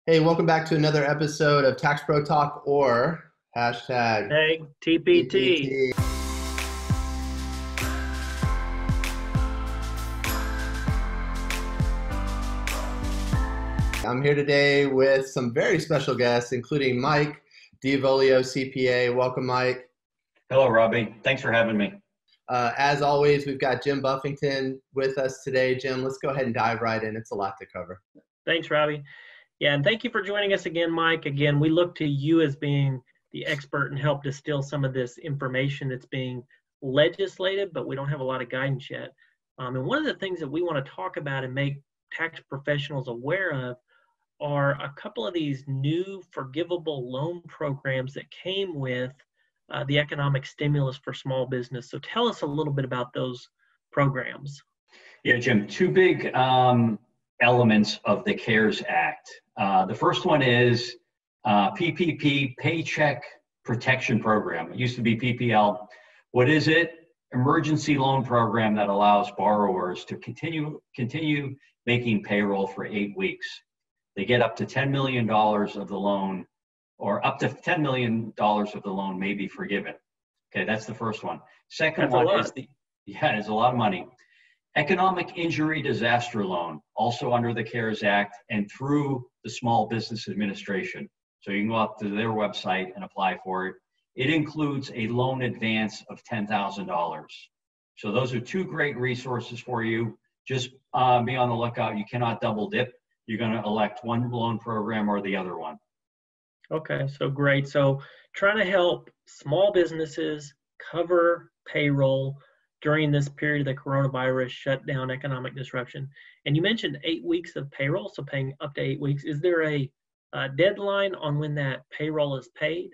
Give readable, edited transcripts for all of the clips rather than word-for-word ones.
Hey, welcome back to another episode of TaxProTalk or hashtag Hey, TPT. PPT. I'm here today with some very special guests, including Mike Diavolio, CPA. Welcome, Mike. Hello, Robbie. Thanks for having me. As always, we've got Jim Buffington with us today. Jim, let's go ahead and dive right in. It's a lot to cover. Thanks, Robbie. Yeah, and thank you for joining us again, Mike. Again, we look to you as being the expert and help distill some of this information that's being legislated, but we don't have a lot of guidance yet. And one of the things that we want to talk about and make tax professionals aware of are a couple of these new forgivable loan programs that came with the economic stimulus for small business. So tell us a little bit about those programs. Yeah, Jim, two big elements of the CARES Act. The first one is PPP, Paycheck Protection Program. It used to be PPL. What is it? Emergency loan program that allows borrowers to continue making payroll for 8 weeks. They get up to $10 million of the loan, or up to $10 million of the loan may be forgiven. Okay, that's the first one. Second That's one a lot. is it's a lot of money. Economic Injury Disaster Loan, also under the CARES Act and through the Small Business Administration. So you can go up to their website and apply for it. It includes a loan advance of $10,000. So those are two great resources for you. Just be on the lookout. You cannot double dip. You're going to elect one loan program or the other one. Okay, so great. So trying to help small businesses cover payroll during this period of the coronavirus shutdown, economic disruption. And you mentioned 8 weeks of payroll, so paying up to 8 weeks. Is there a deadline on when that payroll is paid?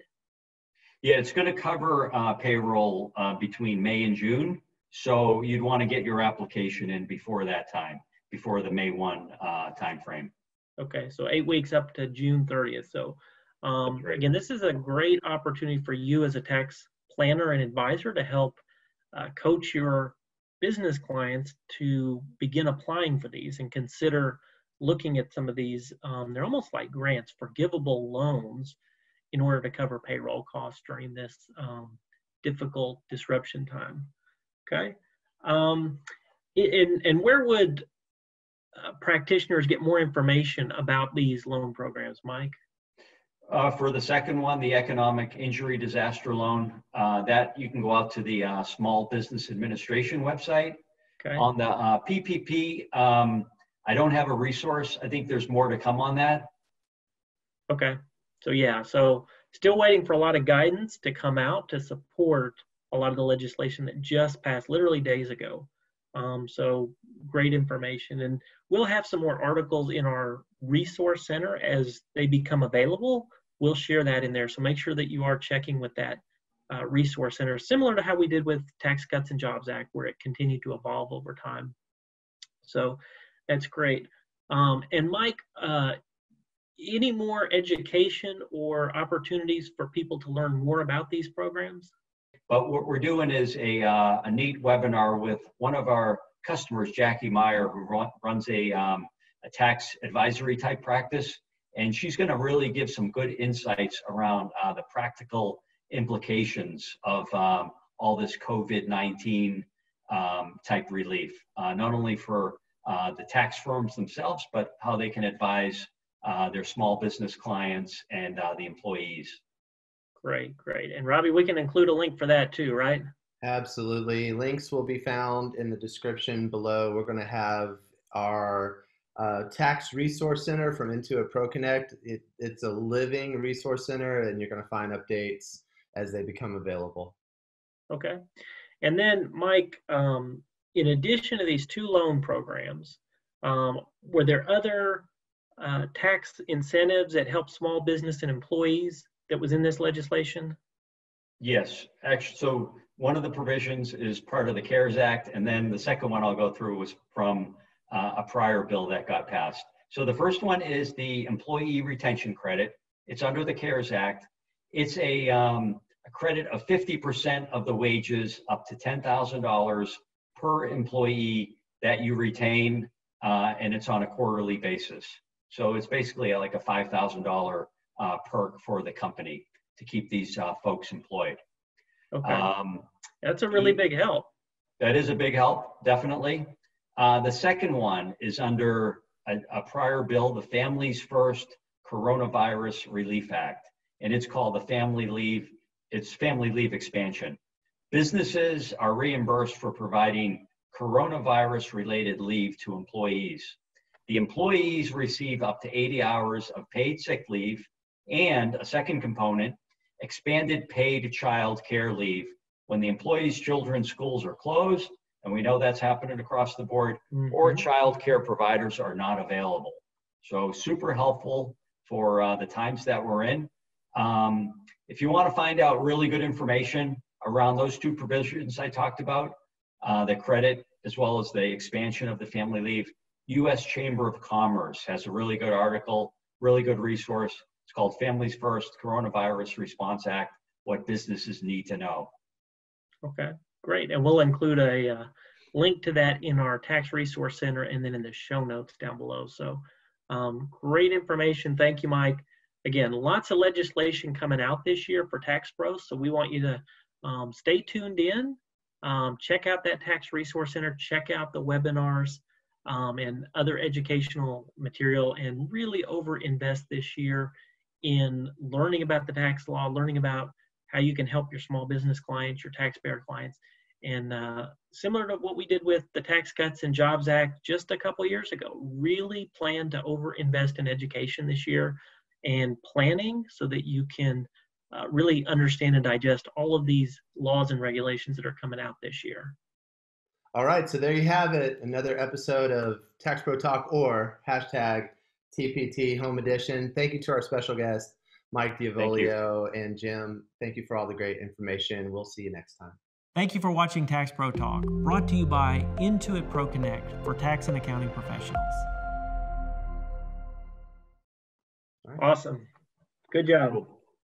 Yeah, it's going to cover payroll between May and June. So you'd want to get your application in before that time, before the May 1 timeframe. Okay, so 8 weeks up to June 30th. So again, this is a great opportunity for you as a tax planner and advisor to help coach your business clients to begin applying for these and consider looking at some of these. They're almost like grants, forgivable loans, in order to cover payroll costs during this difficult disruption time. Okay. And where would practitioners get more information about these loan programs, Mike? For the second one, the Economic Injury Disaster Loan, that you can go out to the Small Business Administration website. Okay. On the PPP, I don't have a resource. I think there's more to come on that. Okay. So yeah, so still waiting for a lot of guidance to come out to support a lot of the legislation that just passed literally days ago. So great information. And we'll have some more articles in our resource center as they become available. We'll share that in there. So make sure that you are checking with that resource center, similar to how we did with Tax Cuts and Jobs Act, where it continued to evolve over time. So that's great. And Mike, any more education or opportunities for people to learn more about these programs? But what we're doing is a neat webinar with one of our customers, Jackie Meyer, who runs a tax advisory type practice. And she's going to really give some good insights around the practical implications of all this COVID-19 type relief, not only for the tax firms themselves, but how they can advise their small business clients and the employees. Great, great. And Robbie, we can include a link for that too, right? Absolutely. Links will be found in the description below. We're going to have our Tax Resource Center from Intuit ProConnect. It's a living resource center, and you're going to find updates as they become available. Okay. And then, Mike, in addition to these two loan programs, were there other tax incentives that help small business and employees that was in this legislation? Yes, actually, so one of the provisions is part of the CARES Act, and then the second one I'll go through was from a prior bill that got passed. So the first one is the Employee Retention Credit. It's under the CARES Act. It's a credit of 50% of the wages up to $10,000 per employee that you retain, and it's on a quarterly basis. So it's basically like a $5,000 perk for the company to keep these folks employed. Okay. That's a really big help. That is a big help, definitely. The second one is under a prior bill, the Families First Coronavirus Relief Act, and it's called the Family Leave Expansion. Businesses are reimbursed for providing coronavirus-related leave to employees. The employees receive up to 80 hours of paid sick leave and a second component, expanded paid child care leave when the employee's children's schools are closed, and we know that's happening across the board, or child care providers are not available. So super helpful for the times that we're in. If you want to find out really good information around those two provisions I talked about, the credit as well as the expansion of the family leave, U.S. Chamber of Commerce has a really good article, really good resource. It's called Families First Coronavirus Response Act, What Businesses Need to Know. Okay, great. And we'll include a link to that in our Tax Resource Center and then in the show notes down below. So great information. Thank you, Mike. Again, lots of legislation coming out this year for tax pros. So we want you to stay tuned in, check out that Tax Resource Center, check out the webinars and other educational material, and really over-invest this year in learning about the tax law, learning about how you can help your small business clients, your taxpayer clients. And similar to what we did with the Tax Cuts and Jobs Act just a couple years ago, really plan to over-invest in education this year and planning so that you can really understand and digest all of these laws and regulations that are coming out this year. All right, so there you have it, another episode of Tax Pro Talk or hashtag TPT Home Edition. Thank you to our special guests, Mike Diavolio and Jim. Thank you for all the great information. We'll see you next time. Thank you for watching Tax Pro Talk, brought to you by Intuit Pro Connect for tax and accounting professionals. Awesome. Good job.